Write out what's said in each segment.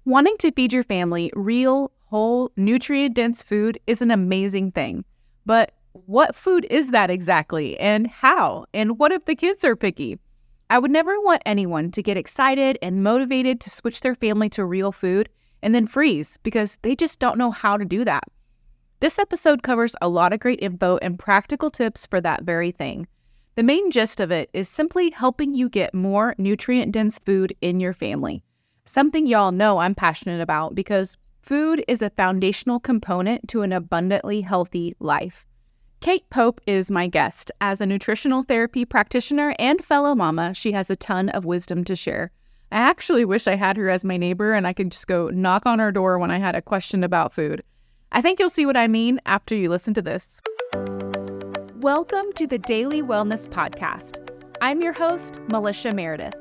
Wanting to feed your family real, whole, nutrient-dense food is an amazing thing. But what food is that exactly, and how? And what if the kids are picky? I would never want anyone to get excited and motivated to switch their family to real food and then freeze because they just don't know how to do that. This episode covers a lot of great info and practical tips for that very thing. The main gist of it is simply helping you get more nutrient-dense food in your family. Something y'all know I'm passionate about because food is a foundational component to an abundantly healthy life. Kate Pope is my guest. As a nutritional therapy practitioner and fellow mama, she has a ton of wisdom to share. I actually wish I had her as my neighbor and I could just go knock on her door when I had a question about food. I think you'll see what I mean after you listen to this. Welcome to the Daily Wellness Podcast. I'm your host, Melissa Meredith.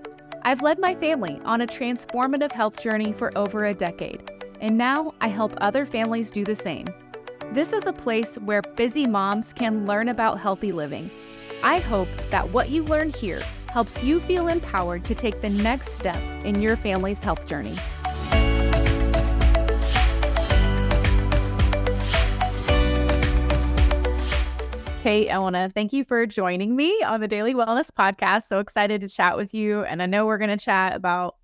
I've led my family on a transformative health journey for over a decade, and now I help other families do the same. This is a place where busy moms can learn about healthy living. I hope that what you learn here helps you feel empowered to take the next step in your family's health journey. Kate, I want to thank you for joining me on the Daily Wellness Podcast. So excited to chat with you. And I know we're going to chat about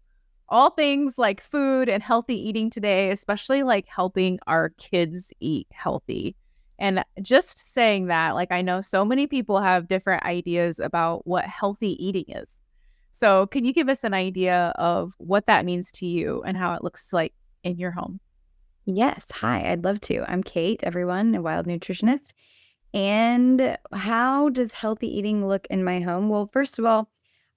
all things like food and healthy eating today, especially like helping our kids eat healthy. And just saying that, like, I know so many people have different ideas about what healthy eating is. So can you give us an idea of what that means to you and how it looks like in your home? Yes. Hi, I'd love to. I'm Kate, everyone, a wild nutritionist. And how does healthy eating look in my home? Well, first of all,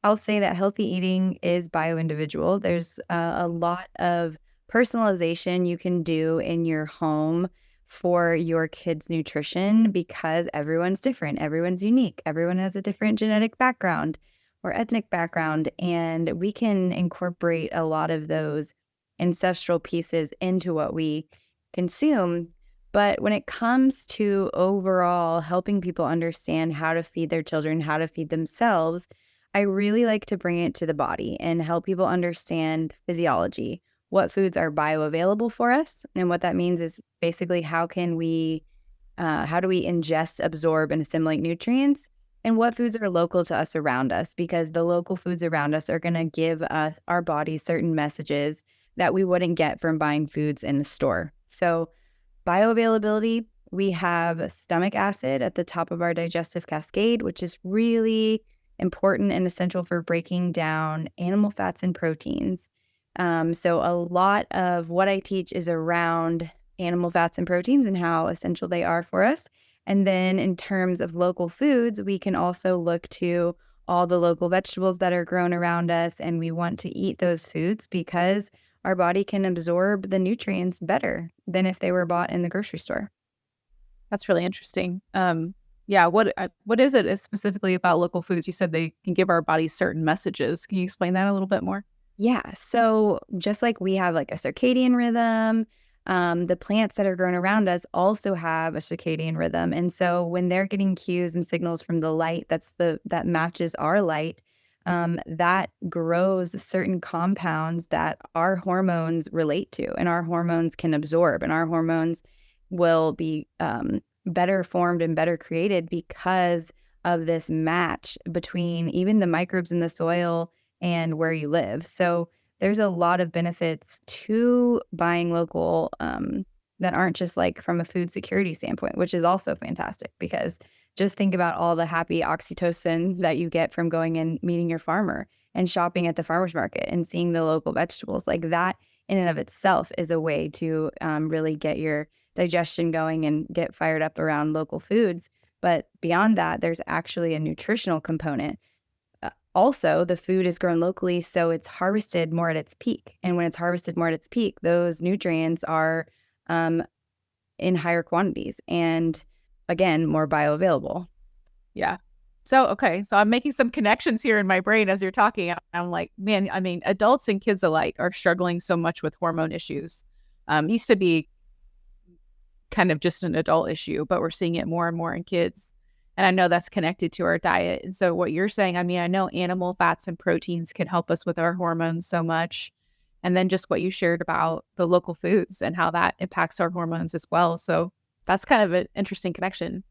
I'll say that healthy eating is bio-individual. There's a lot of personalization you can do in your home for your kids' nutrition because everyone's different. Everyone's unique. Everyone has a different genetic background or ethnic background. And we can incorporate a lot of those ancestral pieces into what we consume. But when it comes to overall helping people understand how to feed their children, how to feed themselves, I really like to bring it to the body and help people understand physiology, what foods are bioavailable for us. And what that means is basically how do we ingest, absorb, and assimilate nutrients, and what foods are local to us around us, because the local foods around us are going to give us, our body, certain messages that we wouldn't get from buying foods in the store. So bioavailability, we have stomach acid at the top of our digestive cascade, which is really important and essential for breaking down animal fats and proteins. So a lot of what I teach is around animal fats and proteins and how essential they are for us. And then in terms of local foods, we can also look to all the local vegetables that are grown around us, and we want to eat those foods because our body can absorb the nutrients better than if they were bought in the grocery store. That's really interesting. Yeah, what is it specifically about local foods? You said they can give our bodies certain messages. Can you explain that a little bit more? Yeah, so just like we have like a circadian rhythm, the plants that are grown around us also have a circadian rhythm. And so when they're getting cues and signals from the light that matches our light, that grows certain compounds that our hormones relate to and our hormones can absorb, and our hormones will be better formed and better created because of this match between even the microbes in the soil and where you live. So there's a lot of benefits to buying local that aren't just like from a food security standpoint, which is also fantastic because just think about all the happy oxytocin that you get from going and meeting your farmer and shopping at the farmer's market and seeing the local vegetables. Like that in and of itself is a way to really get your digestion going and get fired up around local foods. But beyond that, there's actually a nutritional component. Also, the food is grown locally, so it's harvested more at its peak. And when it's harvested more at its peak, those nutrients are in higher quantities and, again, more bioavailable. Yeah. So I'm making some connections here in my brain as you're talking. I'm like, man, I mean, adults and kids alike are struggling so much with hormone issues. Used to be kind of just an adult issue, but we're seeing it more and more in kids. And I know that's connected to our diet. And so what you're saying, I mean, I know animal fats and proteins can help us with our hormones so much. And then just what you shared about the local foods and how that impacts our hormones as well. So that's kind of an interesting connection.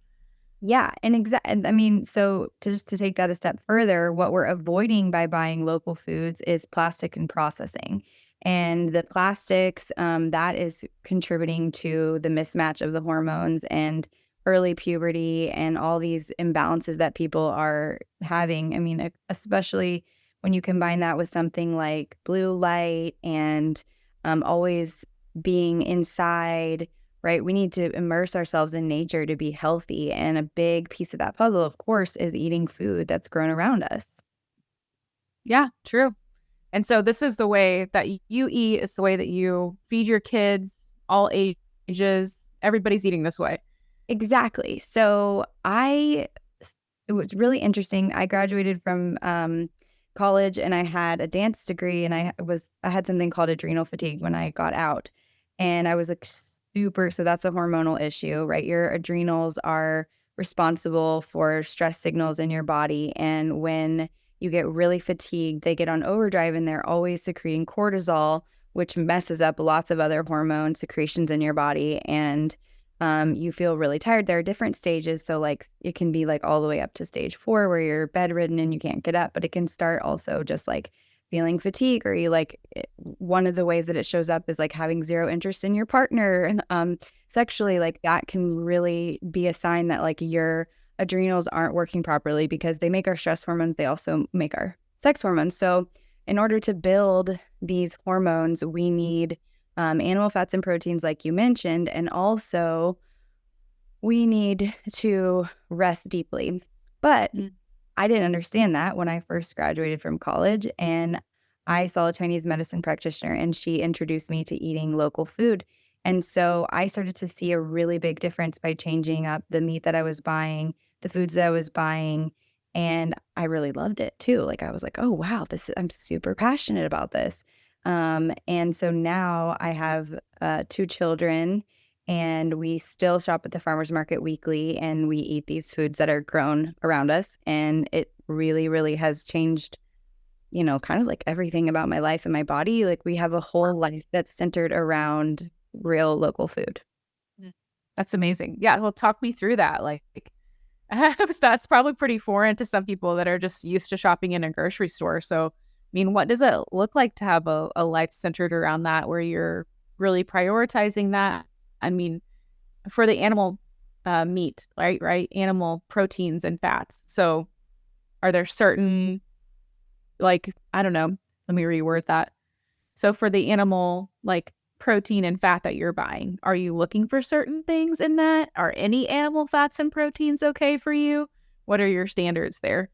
Yeah, and I mean, so to take that a step further, what we're avoiding by buying local foods is plastic and processing. And the plastics, that is contributing to the mismatch of the hormones and early puberty and all these imbalances that people are having. I mean, especially when you combine that with something like blue light and always being inside, right? We need to immerse ourselves in nature to be healthy. And a big piece of that puzzle, of course, is eating food that's grown around us. Yeah, true. And so this is the way that you eat, is the way that you feed your kids, all ages. Everybody's eating this way. Exactly. So it was really interesting. I graduated from college and I had a dance degree, and I had something called adrenal fatigue when I got out. And I was like so that's a hormonal issue, right? Your adrenals are responsible for stress signals in your body. And when you get really fatigued, they get on overdrive and they're always secreting cortisol, which messes up lots of other hormone secretions in your body. And you feel really tired. There are different stages. So like it can be like all the way up to stage 4 where you're bedridden and you can't get up, but it can start also just like feeling fatigue, or you like one of the ways that it shows up is like having zero interest in your partner and sexually. Like that can really be a sign that like your adrenals aren't working properly, because they make our stress hormones. They also make our sex hormones. So in order to build these hormones, we need animal fats and proteins, like you mentioned, and also we need to rest deeply. But I didn't understand that when I first graduated from college, and I saw a Chinese medicine practitioner, and she introduced me to eating local food. And so I started to see a really big difference by changing up the meat that I was buying, the foods that I was buying, and I really loved it too. Like I was like, oh wow, I'm super passionate about this. And so now I have 2 children, and we still shop at the farmer's market weekly, and we eat these foods that are grown around us. And it really, really has changed, kind of like everything about my life and my body. Like we have a whole life that's centered around real local food. That's amazing. Yeah. Well, talk me through that. Like, that's probably pretty foreign to some people that are just used to shopping in a grocery store. So, I mean, what does it look like to have a life centered around that, where you're really prioritizing that? I mean, for the animal meat, right? Animal proteins and fats. So are there certain, like, I don't know, let me reword that. So for the animal, like protein and fat that you're buying, are you looking for certain things in that? Are any animal fats and proteins okay for you? What are your standards there?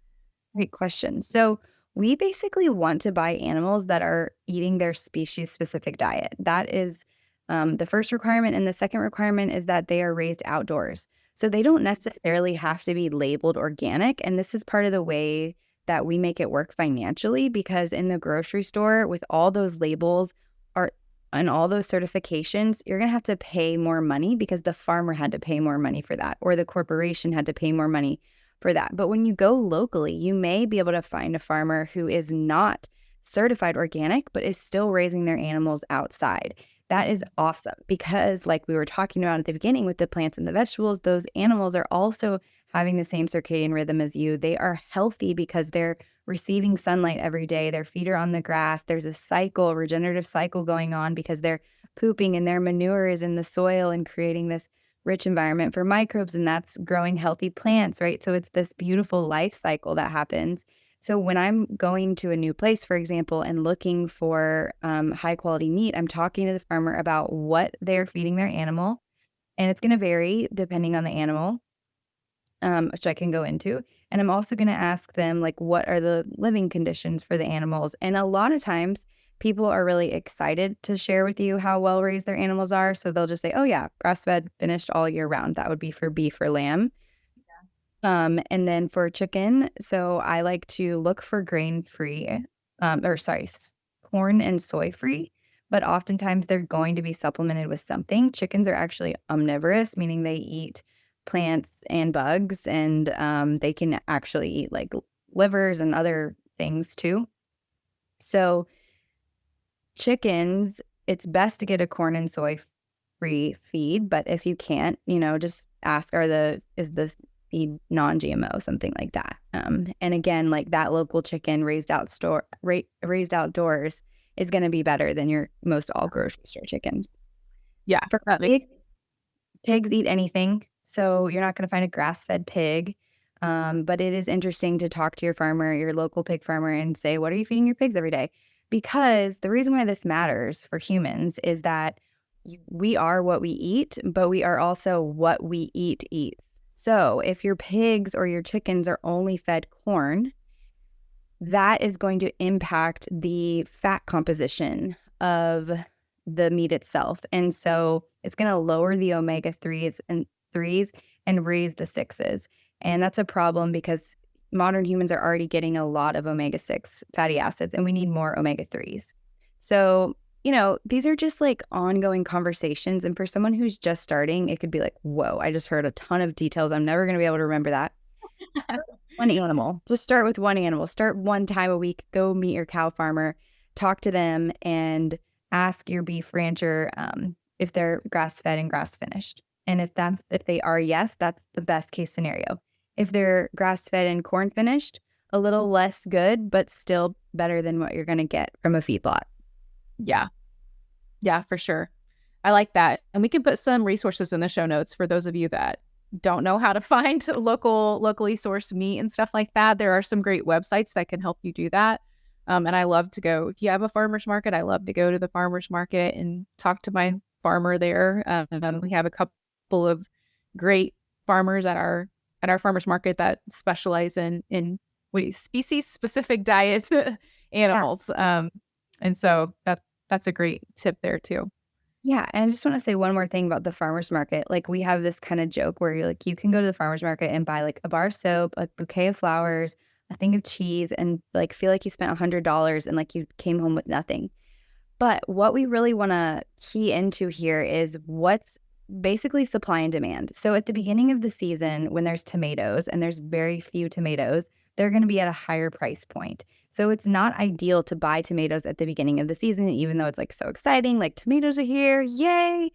Great question. So we basically want to buy animals that are eating their species specific diet. That is the first requirement. And the second requirement is that they are raised outdoors. So they don't necessarily have to be labeled organic. And this is part of the way that we make it work financially, because in the grocery store, with all those labels and all those certifications, you're going to have to pay more money because the farmer had to pay more money for that, or the corporation had to pay more money for that. But when you go locally, you may be able to find a farmer who is not certified organic, but is still raising their animals outside. That is awesome, because like we were talking about at the beginning with the plants and the vegetables, those animals are also having the same circadian rhythm as you. They are healthy because they're receiving sunlight every day. Their feet are on the grass. There's a regenerative cycle going on, because they're pooping and their manure is in the soil and creating this rich environment for microbes, and that's growing healthy plants, right? So it's this beautiful life cycle that happens. So when I'm going to a new place, for example, and looking for high quality meat, I'm talking to the farmer about what they're feeding their animal. And it's going to vary depending on the animal, which I can go into. And I'm also going to ask them, like, what are the living conditions for the animals? And a lot of times people are really excited to share with you how well raised their animals are. So they'll just say, oh yeah, grass fed, finished all year round. That would be for beef or lamb. And then for chicken, so I like to look for grain-free, corn and soy-free, but oftentimes they're going to be supplemented with something. Chickens are actually omnivorous, meaning they eat plants and bugs, and they can actually eat like livers and other things too. So chickens, it's best to get a corn and soy free feed, but if you can't, just ask, is the feed non-GMO, something like that. And again, like that local chicken raised outdoors is going to be better than your most all grocery store chickens. Yeah, For pigs eat anything, so you're not going to find a grass-fed pig. But it is interesting to talk to your farmer, your local pig farmer, and say, what are you feeding your pigs every day? Because the reason why this matters for humans is that we are what we eat, but we are also what we eats. So if your pigs or your chickens are only fed corn, that is going to impact the fat composition of the meat itself. And so it's going to lower the omega-3s and raise the 6s. And that's a problem because modern humans are already getting a lot of omega-6 fatty acids, and we need more omega-3s. So, these are just like ongoing conversations. And for someone who's just starting, it could be like, whoa, I just heard a ton of details. I'm never going to be able to remember that. One animal. Just start with one animal. Start one time a week. Go meet your cow farmer. Talk to them and ask your beef rancher if they're grass-fed and grass-finished. And if they are, yes, that's the best case scenario. If they're grass-fed and corn-finished, a little less good, but still better than what you're going to get from a feedlot. Yeah. Yeah, for sure. I like that. And we can put some resources in the show notes for those of you that don't know how to find locally sourced meat and stuff like that. There are some great websites that can help you do that. And I love to go, if you have a farmer's market, I love to go to the farmer's market and talk to my farmer there. We have a couple of great farmers at our farmer's market that specialize in species specific diet animals. Yeah. And so that's a great tip there too. Yeah. And I just want to say one more thing about the farmer's market. Like we have this kind of joke where you're like, you can go to the farmer's market and buy like a bar of soap, a bouquet of flowers, a thing of cheese, and like feel like you spent $100 and like you came home with nothing. But what we really want to key into here is what's basically supply and demand. So at the beginning of the season, when there's tomatoes and there's very few tomatoes, they're going to be at a higher price point. So it's not ideal to buy tomatoes at the beginning of the season, even though it's like so exciting, like tomatoes are here, yay.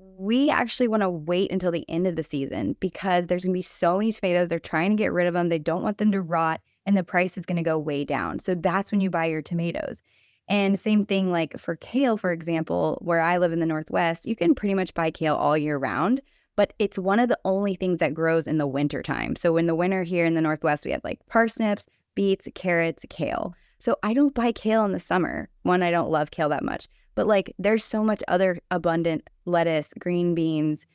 We actually want to wait until the end of the season because there's going to be so many tomatoes. They're trying to get rid of them. They don't want them to rot, and the price is going to go way down. So that's when you buy your tomatoes. And same thing like for kale, for example, where I live in the Northwest, you can pretty much buy kale all year round, but it's one of the only things that grows in the winter time. So in the winter here in the Northwest, we have like parsnips, beets, carrots, kale. So I don't buy kale in the summer. One, I don't love kale that much, but like there's so much other abundant lettuce, green beans,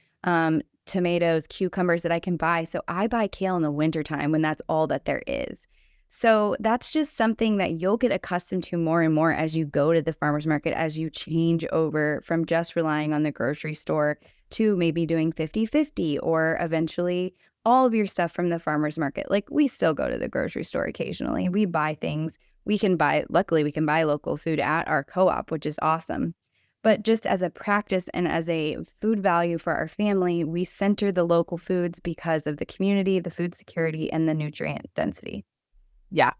tomatoes, cucumbers that I can buy. So I buy kale in the wintertime when that's all that there is. So that's just something that you'll get accustomed to more and more as you go to the farmer's market, as you change over from just relying on the grocery store to maybe doing 50-50 or eventually all of your stuff from the farmer's market. Like we still go to the grocery store occasionally. We buy things. Luckily we can buy local food at our co-op, which is awesome. But just as a practice and as a food value for our family, we center the local foods because of the community, the food security, and the nutrient density. Yeah.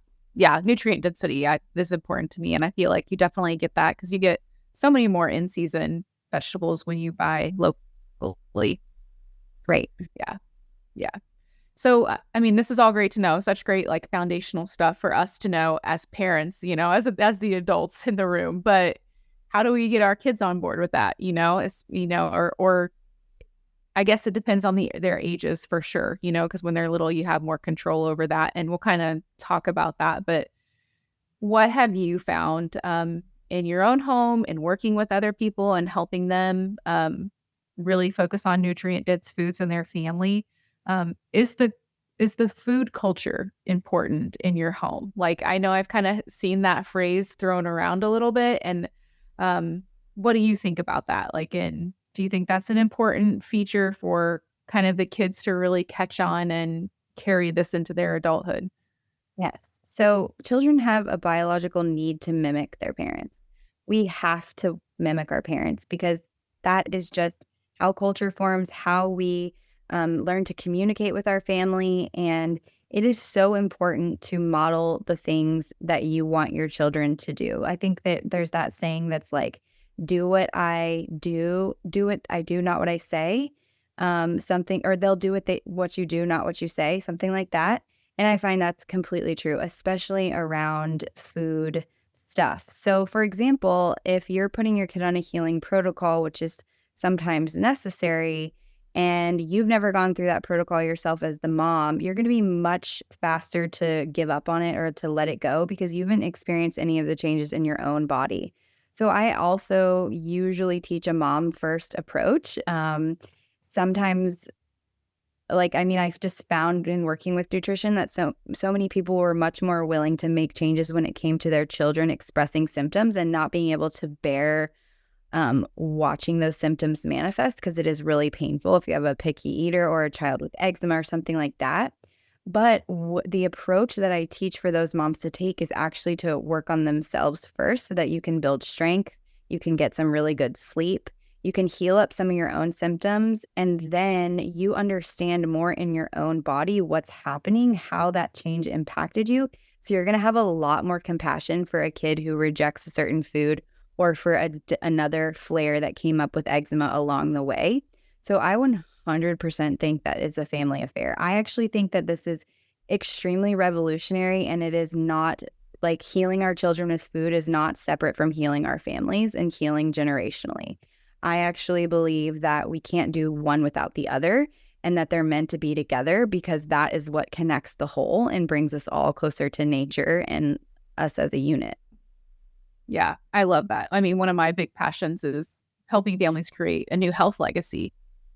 Nutrient density is important to me. And I feel like you definitely get that because you get so many more in-season vegetables when you buy locally. Right. Yeah. So, I mean, this is all great to know. Such great, like foundational stuff for us to know as parents, as the adults in the room. But how do we get our kids on board with that? Or I guess it depends on their ages for sure, because when they're little, you have more control over that. And we'll kind of talk about that. But what have you found in your own home and working with other people and helping them really focus on nutrient-dense foods in their family? Is the food culture important in your home? Like, I know I've kind of seen that phrase thrown around a little bit. And what do you think about that? Do you think that's an important feature for kind of the kids to really catch on and carry this into their adulthood? Yes. So children have a biological need to mimic their parents. We have to mimic our parents because that is just how culture forms, how we learn to communicate with our family. And it is so important to model the things that you want your children to do. I think that there's that saying that's like, do what I do what I do, not what I say. Something, or they'll do what you do, not what you say, something like that. And I find that's completely true, especially around food stuff. So, for example, if you're putting your kid on a healing protocol, which is sometimes necessary, and you've never gone through that protocol yourself as the mom, you're going to be much faster to give up on it or to let it go because you haven't experienced any of the changes in your own body. So I also usually teach a mom first approach. Sometimes, I've just found in working with nutrition that so many people were much more willing to make changes when it came to their children expressing symptoms and not being able to bear watching those symptoms manifest, because it is really painful if you have a picky eater or a child with eczema or something like that. But the approach that I teach for those moms to take is actually to work on themselves first so that you can build strength, you can get some really good sleep, you can heal up some of your own symptoms, and then you understand more in your own body what's happening, how that change impacted you. So you're going to have a lot more compassion for a kid who rejects a certain food or for another flare that came up with eczema along the way. So I 100% think that it's a family affair. I actually think that this is extremely revolutionary, and it is not like healing our children with food is not separate from healing our families and healing generationally. I actually believe that we can't do one without the other, and that they're meant to be together because that is what connects the whole and brings us all closer to nature and us as a unit. Yeah, I love that. I mean, one of my big passions is helping families create a new health legacy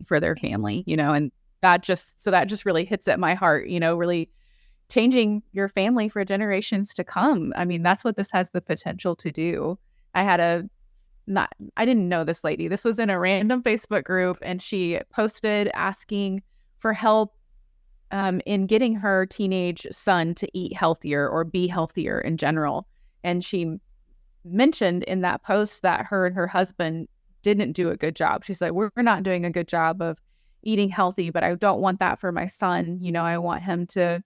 for their family, and that just really hits at my heart, really changing your family for generations to come. I mean, that's what this has the potential to do. I didn't know this lady. This was in a random Facebook group, and she posted asking for help in getting her teenage son to eat healthier or be healthier in general. And she mentioned in that post that her and her husband didn't do a good job. She's like, we're not doing a good job of eating healthy, but I don't want that for my son. I want him to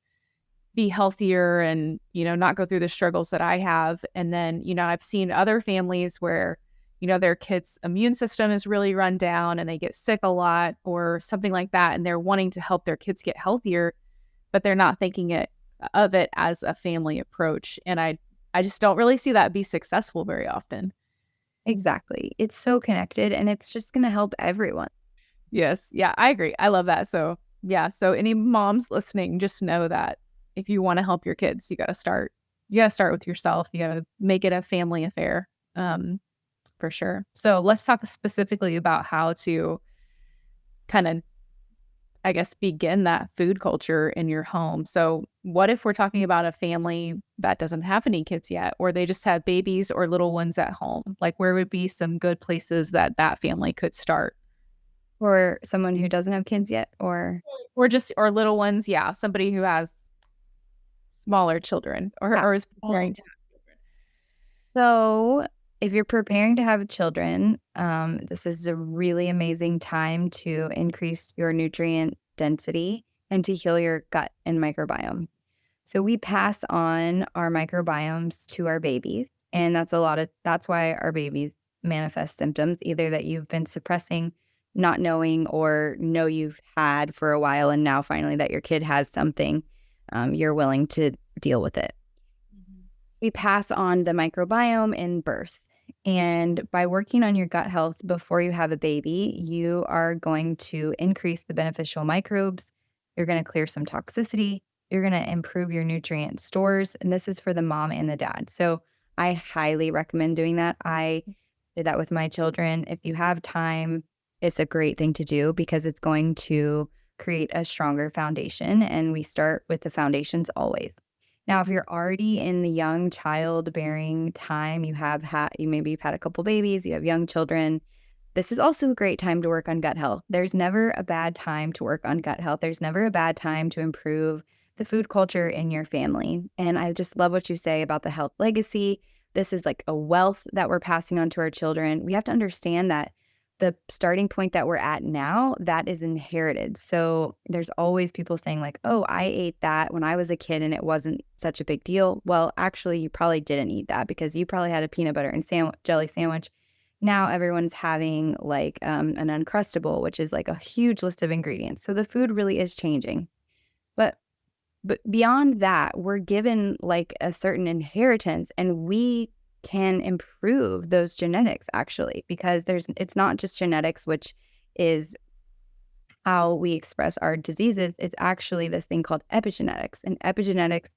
be healthier and, not go through the struggles that I have. And then, I've seen other families where, their kids' immune system is really run down and they get sick a lot or something like that. And they're wanting to help their kids get healthier, but they're not thinking of it as a family approach. And I just don't really see that be successful very often. Exactly. It's so connected, and it's just going to help everyone. Yes. Yeah, I agree. I love that. So yeah. So any moms listening, just know that if you want to help your kids, you got to start with yourself. You got to make it a family affair. For sure. So let's talk specifically about how to kind of, I guess, begin that food culture in your home. So what if we're talking about a family that doesn't have any kids yet, or they just have babies or little ones at home? Like, where would be some good places that family could start? Or someone who doesn't have kids yet, or little ones. Yeah. Somebody who has smaller children or is preparing to have children. So if you're preparing to have children, this is a really amazing time to increase your nutrient density and to heal your gut and microbiome. So we pass on our microbiomes to our babies, and that's why our babies manifest symptoms, either that you've been suppressing, not knowing, or know you've had for a while, and now finally that your kid has something, you're willing to deal with it. Mm-hmm. We pass on the microbiome in birth. And by working on your gut health before you have a baby, you are going to increase the beneficial microbes. You're going to clear some toxicity. You're going to improve your nutrient stores. And this is for the mom and the dad. So I highly recommend doing that. I did that with my children. If you have time, it's a great thing to do because it's going to create a stronger foundation. And we start with the foundations always. Now, if you're already in the young childbearing time, you've had a couple babies, you have young children, this is also a great time to work on gut health. There's never a bad time to work on gut health. There's never a bad time to improve the food culture in your family. And I just love what you say about the health legacy. This is like a wealth that we're passing on to our children. We have to understand that the starting point that we're at now, that is inherited. So there's always people saying like, oh, I ate that when I was a kid and it wasn't such a big deal. Well, actually, you probably didn't eat that because you probably had a peanut butter and jelly sandwich. Now everyone's having like an Uncrustable, which is like a huge list of ingredients. So the food really is changing. But beyond that, we're given like a certain inheritance, and we can improve those genetics actually, because it's not just genetics, which is how we express our diseases. It's actually this thing called epigenetics. And epigenetics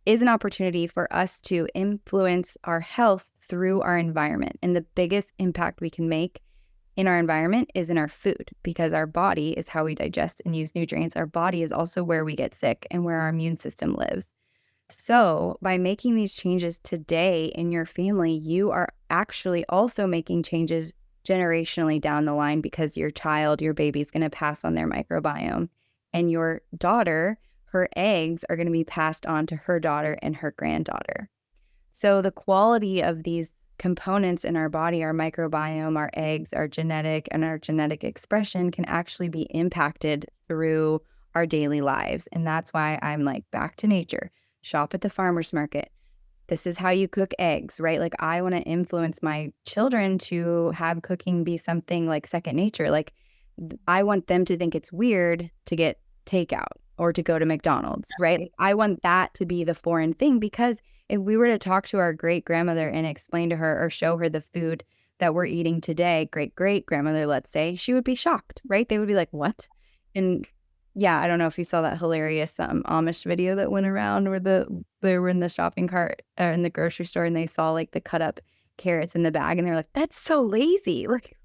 is an opportunity for us to influence our health through our environment. And the biggest impact we can make in our environment is in our food, because our body is how we digest and use nutrients. Our body is also where we get sick and where our immune system lives. So by making these changes today in your family, you are actually also making changes generationally down the line, because your baby is going to pass on their microbiome, and your daughter, her eggs are going to be passed on to her daughter and her granddaughter. So the quality of these components in our body, our microbiome, our eggs, our genetic, and our genetic expression can actually be impacted through our daily lives. And that's why I'm like, back to nature, shop at the farmer's market. This is how you cook eggs, right? Like, I want to influence my children to have cooking be something like second nature. Like, I want them to think it's weird to get takeout or to go to McDonald's, right? Like, I want that to be the foreign thing, because if we were to talk to our great grandmother and explain to her or show her the food that we're eating today, great grandmother, let's say, she would be shocked, right? They would be like, what? And yeah, I don't know if you saw that hilarious Amish video that went around where they were in the shopping cart or in the grocery store, and they saw like the cut up carrots in the bag, and they're like, that's so lazy. Like,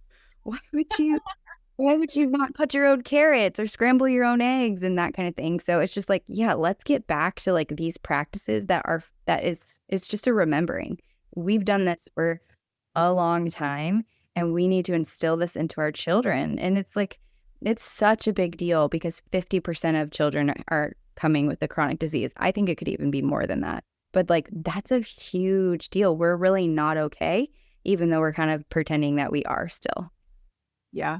why would you not cut your own carrots or scramble your own eggs and that kind of thing? So it's just like, yeah, let's get back to like these practices it's just a remembering. We've done this for a long time, and we need to instill this into our children. And it's like, it's such a big deal, because 50% of children are coming with a chronic disease. I think it could even be more than that. But like, that's a huge deal. We're really not okay, even though we're kind of pretending that we are still. Yeah.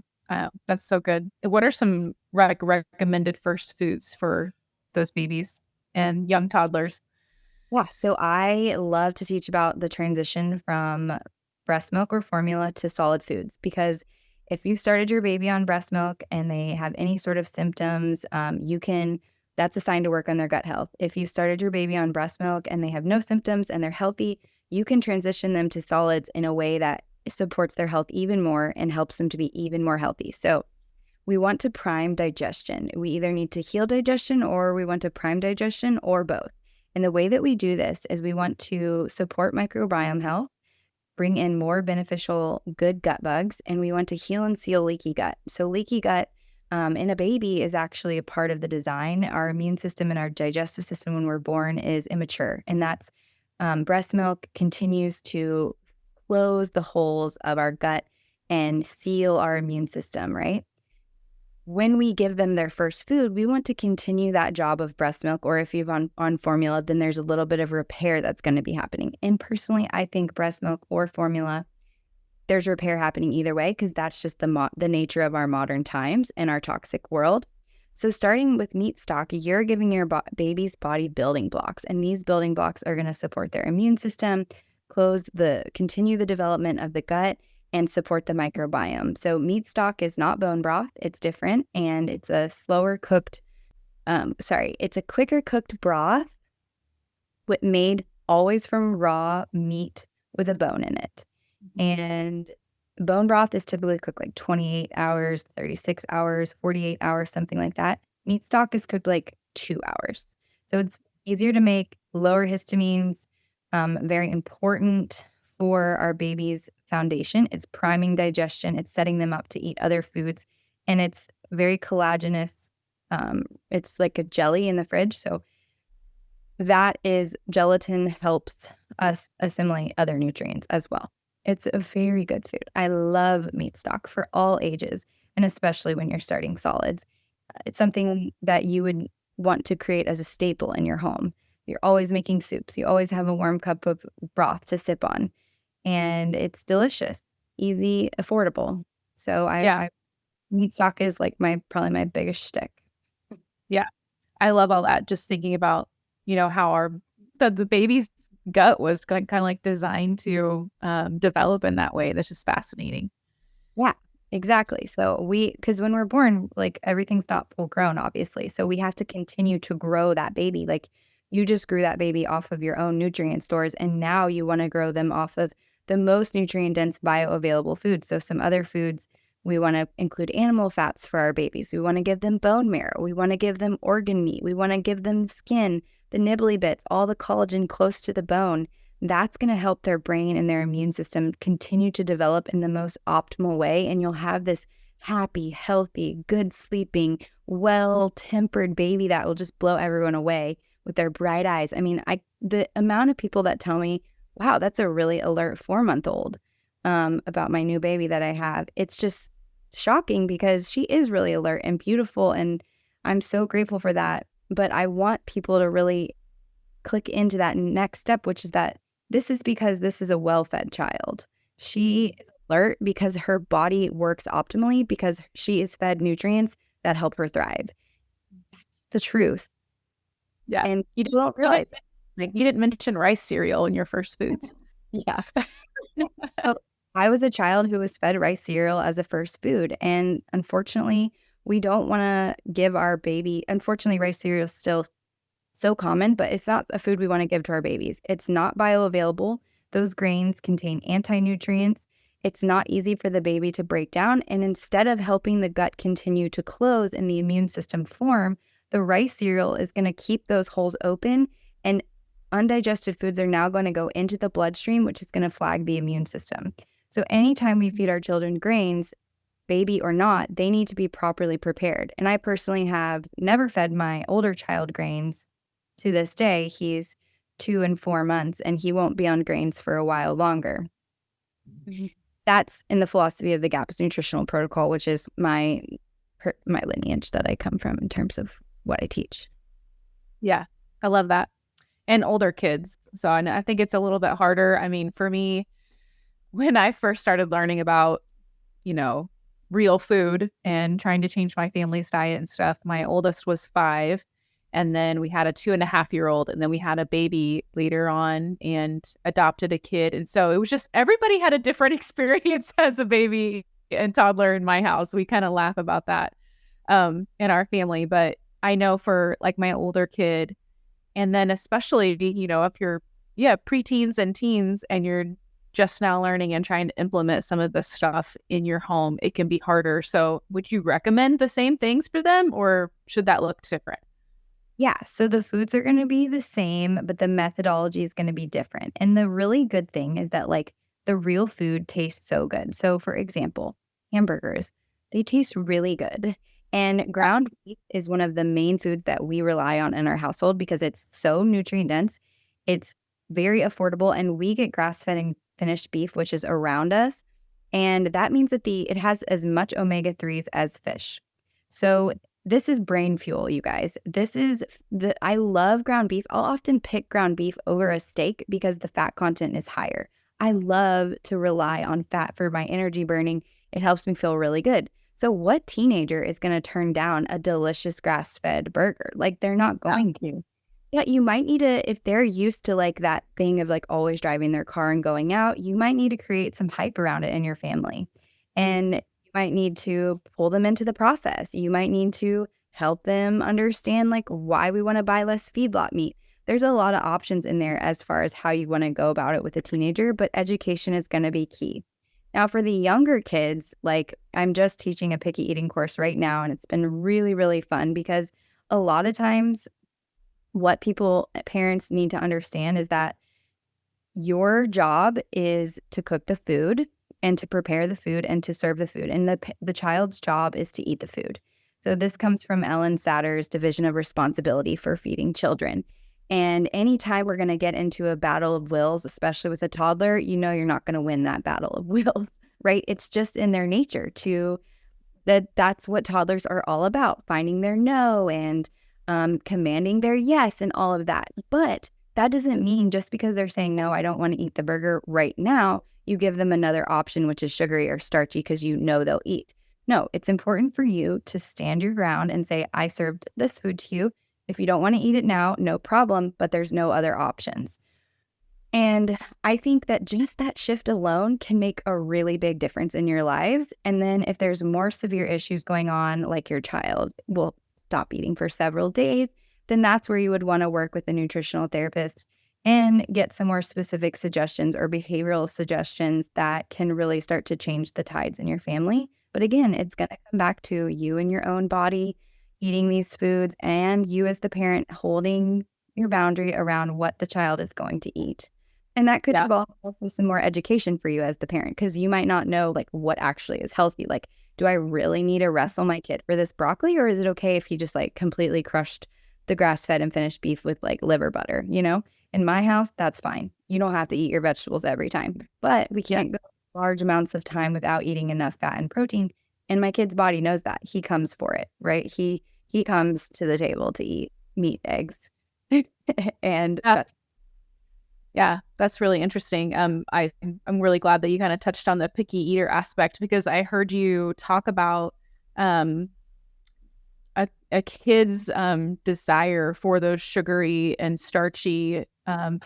That's so good. What are some recommended first foods for those babies and young toddlers? Yeah, so I love to teach about the transition from breast milk or formula to solid foods, because if you started your baby on breast milk and they have any sort of symptoms, that's a sign to work on their gut health. If you started your baby on breast milk and they have no symptoms and they're healthy, you can transition them to solids in a way that supports their health even more and helps them to be even more healthy. So we want to prime digestion. We either need to heal digestion, or we want to prime digestion, or both. And the way that we do this is we want to support microbiome health, bring in more beneficial good gut bugs, and we want to heal and seal leaky gut. So leaky gut in a baby is actually a part of the design. Our immune system and our digestive system when we're born is immature, and that's breast milk continues to close the holes of our gut and seal our immune system, right? When we give them their first food, we want to continue that job of breast milk, or if you've on formula, then there's a little bit of repair that's going to be happening. And personally, I think breast milk or formula, there's repair happening either way, because that's just the nature of our modern times and our toxic world. So starting with meat stock, you're giving your baby's body building blocks, and these building blocks are going to support their immune system, continue the development of the gut, and support the microbiome. So meat stock is not bone broth. It's different, and it's a it's a quicker cooked broth made always from raw meat with a bone in it. And bone broth is typically cooked like 28 hours, 36 hours, 48 hours, something like that. Meat stock is cooked like 2 hours. So it's easier to make, lower histamines, very important for our baby's foundation. It's priming digestion. It's setting them up to eat other foods. And it's very collagenous. It's like a jelly in the fridge. So gelatin helps us assimilate other nutrients as well. It's a very good food. I love meat stock for all ages, and especially when you're starting solids. It's something that you would want to create as a staple in your home. You're always making soups. You always have a warm cup of broth to sip on, and it's delicious. easy, affordable. So Yeah. meat stock is like probably my biggest shtick. Yeah. I love all that. Just thinking about, how the baby's gut was kind of like designed to develop in that way. That's just fascinating. Yeah, exactly. So because when we're born, like everything's not full grown, obviously. So we have to continue to grow that baby. Like you just grew that baby off of your own nutrient stores, and now you want to grow them off of the most nutrient dense bioavailable foods. So some other foods, we want to include animal fats for our babies. We want to give them bone marrow. We want to give them organ meat. We want to give them skin, the nibbly bits, all the collagen close to the bone. That's going to help their brain and their immune system continue to develop in the most optimal way. And you'll have this happy, healthy, good sleeping, well-tempered baby that will just blow everyone away with their bright eyes. I mean, the amount of people that tell me, wow, that's a really alert 4-month-old about my new baby that I have. It's just shocking because she is really alert and beautiful. And I'm so grateful for that. But I want people to really click into that next step, which is that this is because this is a well-fed child. She is alert because her body works optimally because she is fed nutrients that help her thrive. That's the truth. Yeah. And you don't realize it. Like you didn't mention rice cereal in your first foods. Yeah. So I was a child who was fed rice cereal as a first food. And unfortunately, we don't want to give our baby, unfortunately, rice cereal is still so common, but it's not a food we want to give to our babies. It's not bioavailable. Those grains contain anti-nutrients. It's not easy for the baby to break down. And instead of helping the gut continue to close and the immune system form, the rice cereal is going to keep those holes open, and undigested foods are now going to go into the bloodstream, which is going to flag the immune system. So anytime we feed our children grains, baby or not, they need to be properly prepared. And I personally have never fed my older child grains. To this day, he's 2 and 4 months, and he won't be on grains for a while longer. Mm-hmm. That's in the philosophy of the GAPS nutritional protocol, which is my lineage that I come from in terms of what I teach. Yeah, I love that. And older kids. So I think it's a little bit harder. I mean, for me, when I first started learning about, real food and trying to change my family's diet and stuff, my oldest was 5. And then we had a 2.5-year-old, and then we had a baby later on and adopted a kid. And so it was just, everybody had a different experience as a baby and toddler in my house. We kind of laugh about that in our family. But I know for like my older kid, and then especially, if you're, preteens and teens and you're just now learning and trying to implement some of this stuff in your home, it can be harder. So would you recommend the same things for them, or should that look different? Yeah, so the foods are going to be the same, but the methodology is going to be different. And the really good thing is that like the real food tastes so good. So for example, hamburgers, they taste really good. And ground beef is one of the main foods that we rely on in our household because it's so nutrient dense. It's very affordable, and we get grass-fed and finished beef, which is around us. And that means that it has as much omega-3s as fish. So this is brain fuel, you guys. I love ground beef. I'll often pick ground beef over a steak because the fat content is higher. I love to rely on fat for my energy burning. It helps me feel really good. So what teenager is going to turn down a delicious grass-fed burger? Like, they're not going to. Yeah, you might need to, if they're used to like that thing of like always driving their car and going out, you might need to create some hype around it in your family. And you might need to pull them into the process. You might need to help them understand like why we want to buy less feedlot meat. There's a lot of options in there as far as how you want to go about it with a teenager, but education is going to be key. Now, for the younger kids, like I'm just teaching a picky eating course right now, and it's been really, really fun because a lot of times what parents need to understand is that your job is to cook the food and to prepare the food and to serve the food. And the child's job is to eat the food. So this comes from Ellen Satter's division of responsibility for feeding children. And anytime we're going to get into a battle of wills, especially with a toddler, you're not going to win that battle of wills, right? It's just in their nature that's what toddlers are all about, finding their no and commanding their yes and all of that. But that doesn't mean just because they're saying, no, I don't want to eat the burger right now, you give them another option, which is sugary or starchy, because you know they'll eat. No, it's important for you to stand your ground and say, I served this food to you. If you don't want to eat it now, no problem, but there's no other options. And I think that just that shift alone can make a really big difference in your lives. And then if there's more severe issues going on, like your child will stop eating for several days, then that's where you would want to work with a nutritional therapist and get some more specific suggestions or behavioral suggestions that can really start to change the tides in your family. But again, it's going to come back to you and your own body eating these foods, and you as the parent holding your boundary around what the child is going to eat. And that could involve also some more education for you as the parent, because you might not know like what actually is healthy. Like, do I really need to wrestle my kid for this broccoli, or is it okay if he just like completely crushed the grass-fed and finished beef with like liver butter, you know? In my house, that's fine. You don't have to eat your vegetables every time, but we can't go large amounts of time without eating enough fat and protein. And my kid's body knows that. He comes for it, right? He comes to the table to eat meat, eggs, and yeah, that's really interesting. I'm really glad that you kind of touched on the picky eater aspect, because I heard you talk about a kid's desire for those sugary and starchy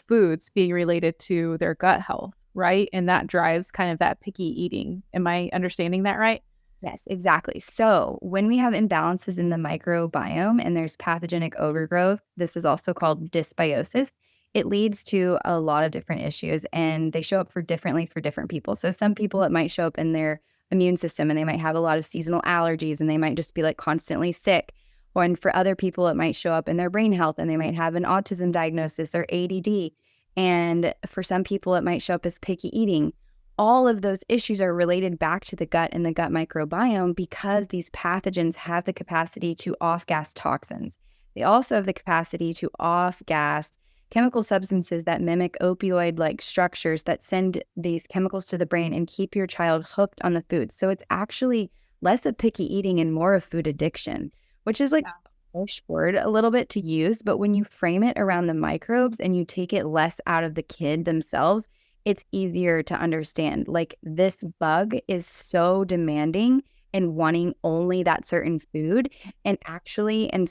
foods being related to their gut health, right? And that drives kind of that picky eating. Am I understanding that right? Yes, exactly. So when we have imbalances in the microbiome and there's pathogenic overgrowth, this is also called dysbiosis. It leads to a lot of different issues, and they show up differently for different people. So some people, it might show up in their immune system, and they might have a lot of seasonal allergies, and they might just be like constantly sick. And for other people, it might show up in their brain health, and they might have an autism diagnosis or ADD. And for some people, it might show up as picky eating. All of those issues are related back to the gut and the gut microbiome, because these pathogens have the capacity to off-gas toxins. They also have the capacity to off-gas chemical substances that mimic opioid-like structures that send these chemicals to the brain and keep your child hooked on the food. So it's actually less of picky eating and more of food addiction, which is like a harsh word a little bit to use. But when you frame it around the microbes and you take it less out of the kid themselves, it's easier to understand. Like, this bug is so demanding and wanting only that certain food. And actually, in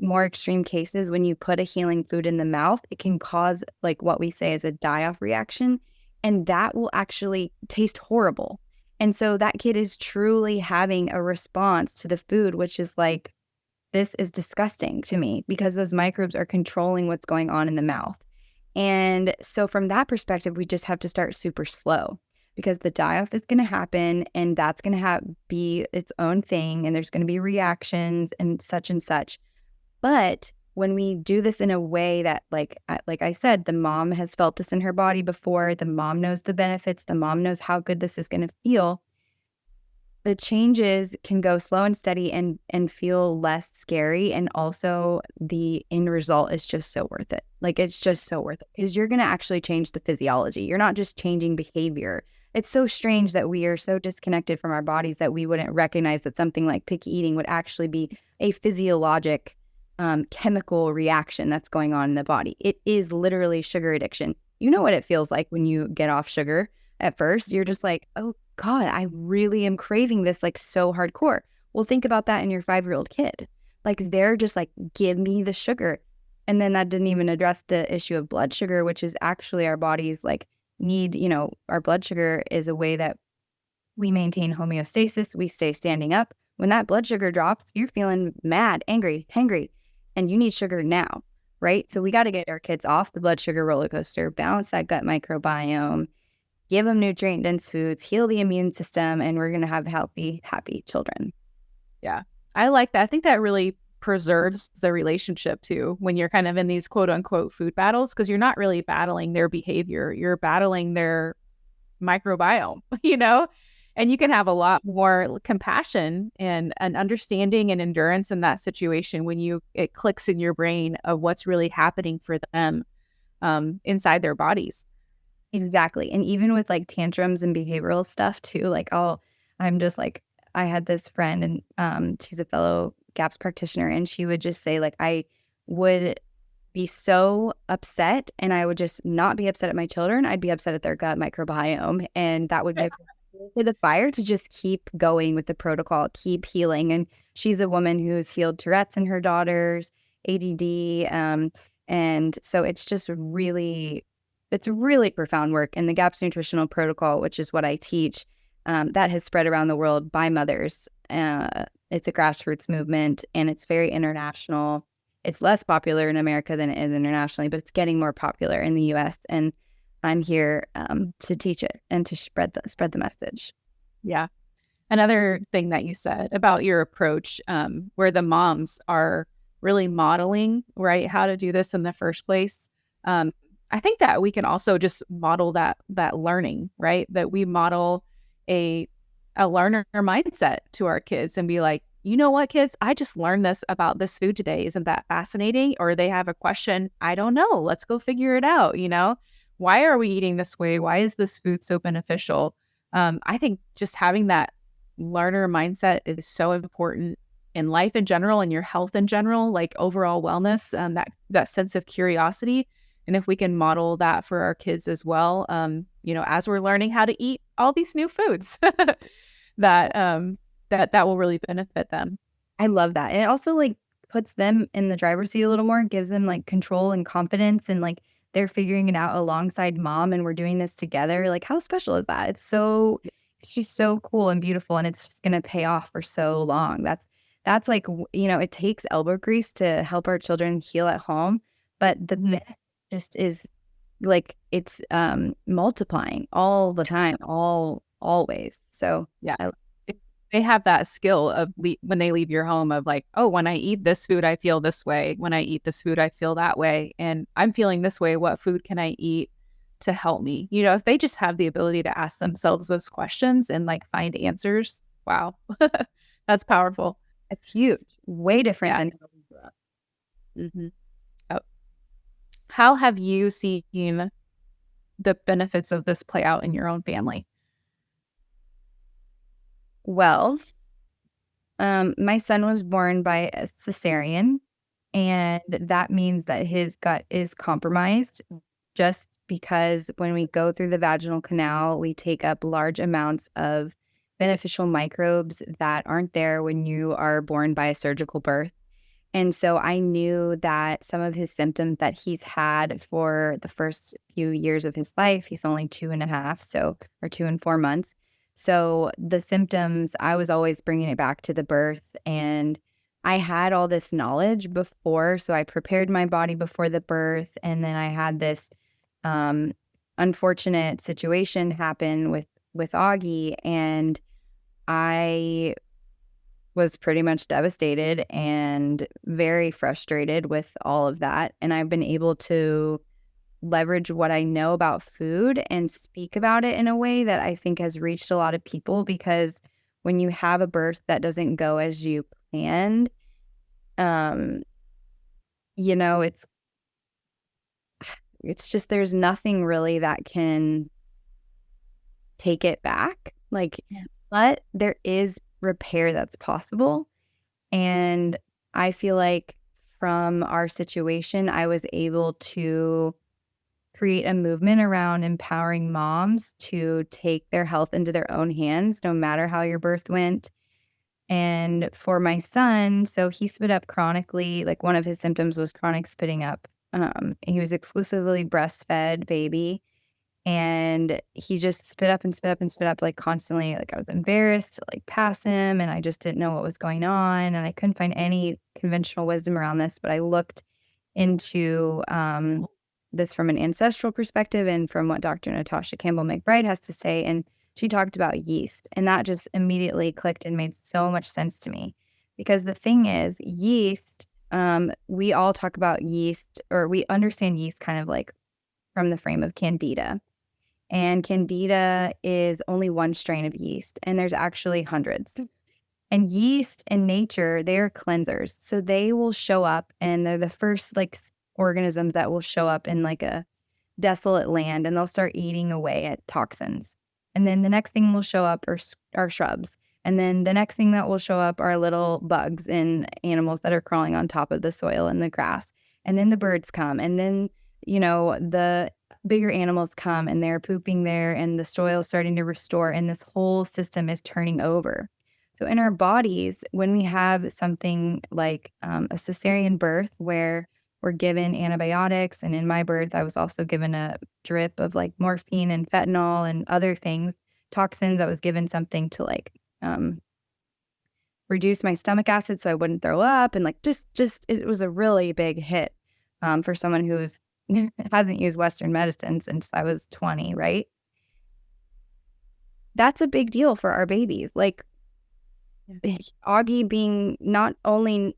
more extreme cases, when you put a healing food in the mouth, it can cause like what we say is a die-off reaction. And that will actually taste horrible. And so that kid is truly having a response to the food, which is like, this is disgusting to me, because those microbes are controlling what's going on in the mouth. And so from that perspective, we just have to start super slow, because the die-off is going to happen, and that's going to be its own thing, and there's going to be reactions and such. But when we do this in a way that, like I said, the mom has felt this in her body before, the mom knows the benefits, the mom knows how good this is going to feel, the changes can go slow and steady and feel less scary. And also the end result is just so worth it. Like, it's just so worth it, because you're going to actually change the physiology. You're not just changing behavior. It's so strange that we are so disconnected from our bodies that we wouldn't recognize that something like picky eating would actually be a physiologic chemical reaction that's going on in the body. It is literally sugar addiction. You know what it feels like when you get off sugar at first. You're just like, oh God, I really am craving this like so hardcore. Well, think about that in your 5-year-old kid. Like, they're just like, give me the sugar. And then that didn't even address the issue of blood sugar, which is actually our body's like need, our blood sugar is a way that we maintain homeostasis. We stay standing up. When that blood sugar drops, you're feeling mad, angry, hangry, and you need sugar now, right? So we got to get our kids off the blood sugar roller coaster, balance that gut microbiome, give them nutrient-dense foods, heal the immune system, and we're going to have healthy, happy children. Yeah, I like that. I think that really preserves the relationship too, when you're kind of in these quote unquote food battles, because you're not really battling their behavior, you're battling their microbiome, and you can have a lot more compassion and an understanding and endurance in that situation when it clicks in your brain of what's really happening for them inside their bodies. Exactly. And even with like tantrums and behavioral stuff too, like, I'm just like, I had this friend, and she's a fellow GAPS practitioner, and she would just say like, I would be so upset, and I would just not be upset at my children. I'd be upset at their gut microbiome, and that would give me the fire to just keep going with the protocol, keep healing. And she's a woman who's healed Tourette's in her daughters, ADD, and so it's really profound work. And the GAPS nutritional protocol, which is what I teach, that has spread around the world by mothers. It's a grassroots movement, and it's very international. It's less popular in America than it is internationally, but it's getting more popular in the U.S. And I'm here to teach it and to spread the message. Yeah. Another thing that you said about your approach, where the moms are really modeling, right, how to do this in the first place. I think that we can also just model that learning, right? That we model a learner mindset to our kids and be like, you know what, kids, I just learned this about this food today. Isn't that fascinating? Or they have a question. I don't know. Let's go figure it out. Why are we eating this way? Why is this food so beneficial? I think just having that learner mindset is so important in life in general and your health in general, like overall wellness, that sense of curiosity. And if we can model that for our kids as well, as we're learning how to eat all these new foods, that will really benefit them. I love that. And it also puts them in the driver's seat a little more, gives them control and confidence, and they're figuring it out alongside mom, and we're doing this together. How special is that? It's just so cool and beautiful, and it's just going to pay off for so long. That's it takes elbow grease to help our children heal at home, but the benefit just is it's multiplying all the time, always. So yeah. They have that skill of when they leave your home of oh, when I eat this food, I feel this way. When I eat this food, I feel that way. And I'm feeling this way. What food can I eat to help me? If they just have the ability to ask themselves those questions and find answers, wow, that's powerful. It's huge. Way different than mm-hmm. Oh. How have you seen the benefits of this play out in your own family? Well, my son was born by a cesarean, and that means that his gut is compromised just because when we go through the vaginal canal, we take up large amounts of beneficial microbes that aren't there when you are born by a surgical birth. And so I knew that some of his symptoms that he's had for the first few years of his life, he's only 2.5, or 2 and 4 months. So the symptoms, I was always bringing it back to the birth, and I had all this knowledge before. So I prepared my body before the birth, and then I had this unfortunate situation happen with Augie, and I was pretty much devastated and very frustrated with all of that. And I've been able to leverage what I know about food and speak about it in a way that I think has reached a lot of people, because when you have a birth that doesn't go as you planned, it's just, there's nothing really that can take it back. But there is repair that's possible. And I feel like from our situation, I was able to create a movement around empowering moms to take their health into their own hands, no matter how your birth went. And for my son, so he spit up chronically. One of his symptoms was chronic spitting up. He was exclusively breastfed baby, and he just spit up and spit up and spit up constantly. I was embarrassed to pass him, and I just didn't know what was going on, and I couldn't find any conventional wisdom around this. But I looked into this from an ancestral perspective and from what Dr. Natasha Campbell McBride has to say, and she talked about yeast, and that just immediately clicked and made so much sense to me. Because the thing is, yeast, we all talk about yeast, or we understand yeast kind of from the frame of Candida. And Candida is only one strain of yeast, and there's actually hundreds. And yeast in nature, they're cleansers. So they will show up, and they're the first organisms that will show up in a desolate land, and they'll start eating away at toxins. And then the next thing will show up are shrubs. And then the next thing that will show up are little bugs and animals that are crawling on top of the soil and the grass. and then the birds come, and then, the bigger animals come and they're pooping there and the soil's starting to restore and this whole system is turning over. So in our bodies, when we have something like a cesarean birth where we're given antibiotics, and in my birth, I was also given a drip of like morphine and fentanyl and other things, toxins. I was given something to like reduce my stomach acid so I wouldn't throw up, and like just it was a really big hit for someone who's hasn't used Western medicine since I was 20, right? That's a big deal for our babies. Like Augie being not only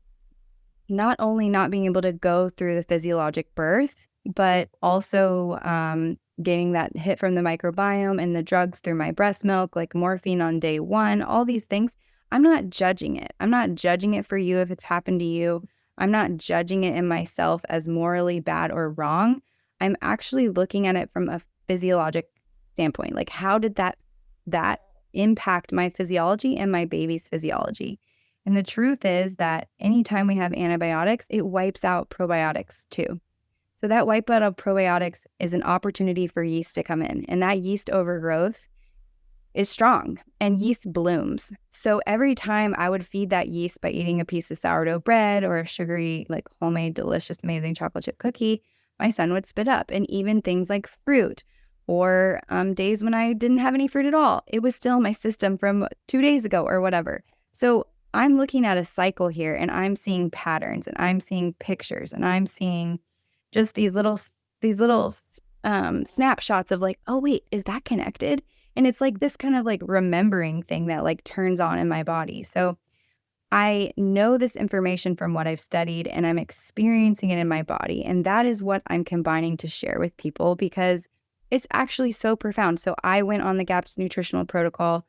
not being able to go through the physiologic birth, but also getting that hit from the microbiome and the drugs through my breast milk, like morphine on day one, all these things. I'm not judging it. I'm not judging it for you if it's happened to you. I'm not judging it in myself as morally bad or wrong. I'm actually looking at it from a physiologic standpoint. Like, how did that impact my physiology and my baby's physiology? And the truth is that anytime we have antibiotics, it wipes out probiotics too. So that wipeout of probiotics is an opportunity for yeast to come in. And that yeast overgrowth is strong and yeast blooms. So every time I would feed that yeast by eating a piece of sourdough bread or a sugary, like homemade, delicious, amazing chocolate chip cookie, my son would spit up. And even things like fruit or days when I didn't have any fruit at all, it was still in my system from 2 days ago or whatever. So I'm looking at a cycle here, and I'm seeing patterns, and I'm seeing pictures, and I'm seeing just these little snapshots of like, oh wait, is that connected? And it's like this kind of like remembering thing that like turns on in my body. So I know this information from what I've studied, and I'm experiencing it in my body. And that is what I'm combining to share with people because it's actually so profound. So I went on the GAPS nutritional protocol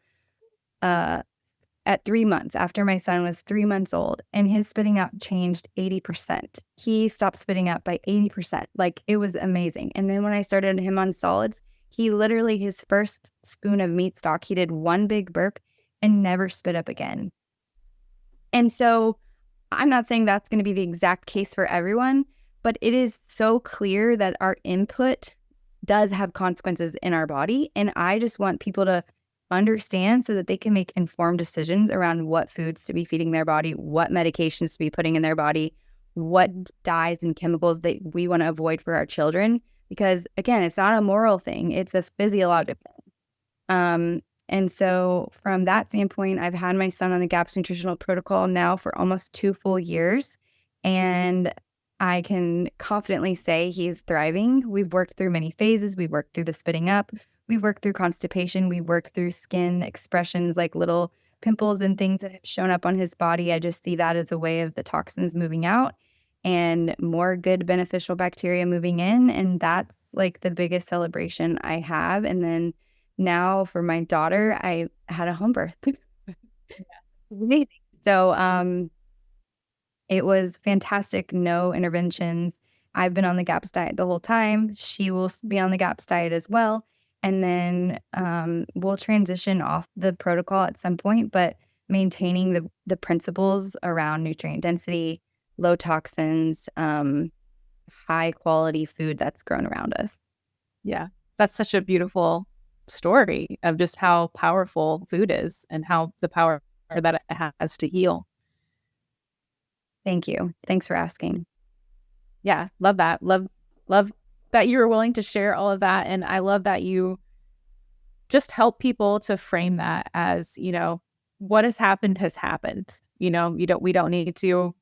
at 3 months after my son was 3 months old, and his spitting out changed 80%. He stopped spitting out by 80%. Like, it was amazing. And then when I started him on solids, he literally, his first spoon of meat stock, he did one big burp and never spit up again. And so I'm not saying that's going to be the exact case for everyone, but it is so clear that our input does have consequences in our body. And I just want people to understand so that they can make informed decisions around what foods to be feeding their body, what medications to be putting in their body, what dyes and chemicals that we want to avoid for our children. Because again, it's not a moral thing, it's a physiological thing. And so from that standpoint, I've had my son on the GAPS nutritional protocol now for almost 2 full years. And I can confidently say he's thriving. We've worked through many phases. We've worked through the spitting up. We've worked through constipation. We've worked through skin expressions like little pimples and things that have shown up on his body. I just see that as a way of the toxins moving out and more good beneficial bacteria moving in. And that's like the biggest celebration I have. And then now for my daughter, I had a home birth. Amazing. So it was fantastic. No interventions. I've been on the GAPS diet the whole time. She will be on the GAPS diet as well. And then we'll transition off the protocol at some point, but maintaining the principles around nutrient density, low toxins, high quality food that's grown around us. Yeah, that's such a beautiful story of just how powerful food is and how the power that it has to heal. Thank you. Thanks for asking. Yeah, love that. Love that you were willing to share all of that. And I love that you just help people to frame that as, what has happened has happened. We don't need to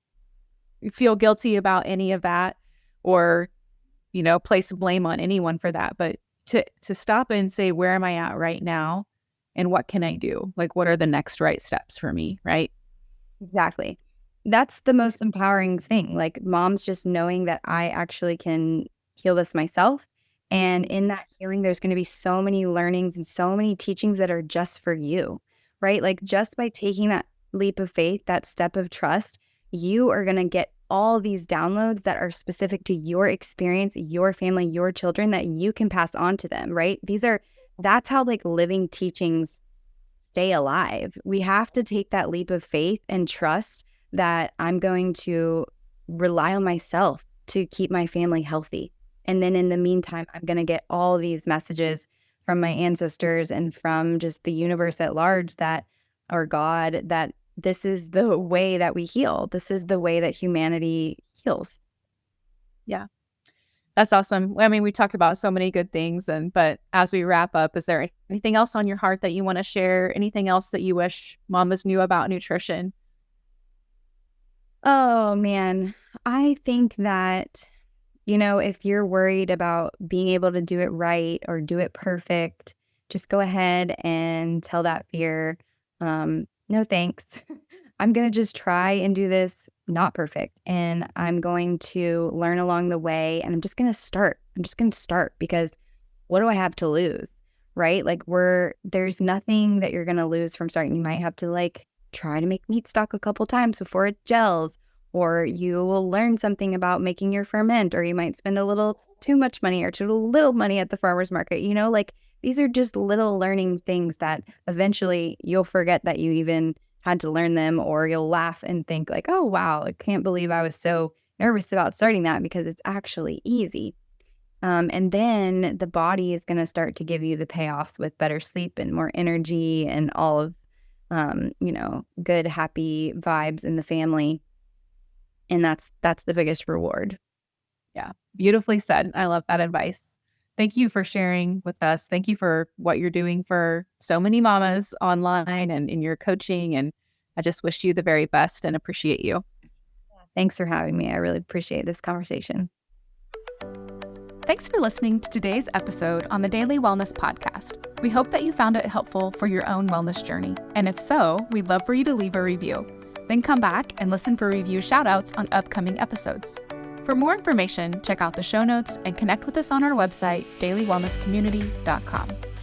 feel guilty about any of that or, place blame on anyone for that. But to stop and say, where am I at right now? And what can I do? Like, what are the next right steps for me? Right? Exactly. That's the most empowering thing. Like, moms just knowing that I actually can heal this myself. And in that healing, there's going to be so many learnings and so many teachings that are just for you, right? Like, just by taking that leap of faith, that step of trust, you are going to get all these downloads that are specific to your experience, your family, your children that you can pass on to them, right? That's how like living teachings stay alive. We have to take that leap of faith and trust that I'm going to rely on myself to keep my family healthy. And then in the meantime, I'm going to get all these messages from my ancestors and from just the universe at large or God, that this is the way that we heal. This is the way that humanity heals. Yeah. That's awesome. I mean, we talked about so many good things, but as we wrap up, is there anything else on your heart that you want to share? Anything else that you wish mamas knew about nutrition? Oh, man. I think that, if you're worried about being able to do it right or do it perfect, just go ahead and tell that fear, no thanks. I'm going to just try and do this not perfect. And I'm going to learn along the way. And I'm just going to start. Because what do I have to lose? Right? Like there's nothing that you're going to lose from starting. You might have to try to make meat stock a couple times before it gels, or you will learn something about making your ferment, or you might spend a little too much money or too little money at the farmer's market. These are just little learning things that eventually you'll forget that you even had to learn them, or you'll laugh and think oh, wow, I can't believe I was so nervous about starting that, because it's actually easy. And then the body is going to start to give you the payoffs with better sleep and more energy and all of, good, happy vibes in the family. And that's the biggest reward. Yeah. Beautifully said. I love that advice. Thank you for sharing with us. Thank you for what you're doing for so many mamas online and in your coaching. And I just wish you the very best and appreciate you. Thanks for having me. I really appreciate this conversation. Thanks for listening to today's episode on the Daily Wellness Podcast. We hope that you found it helpful for your own wellness journey. And if so, we'd love for you to leave a review. Then come back and listen for review shoutouts on upcoming episodes. For more information, check out the show notes and connect with us on our website, dailywellnesscommunity.com.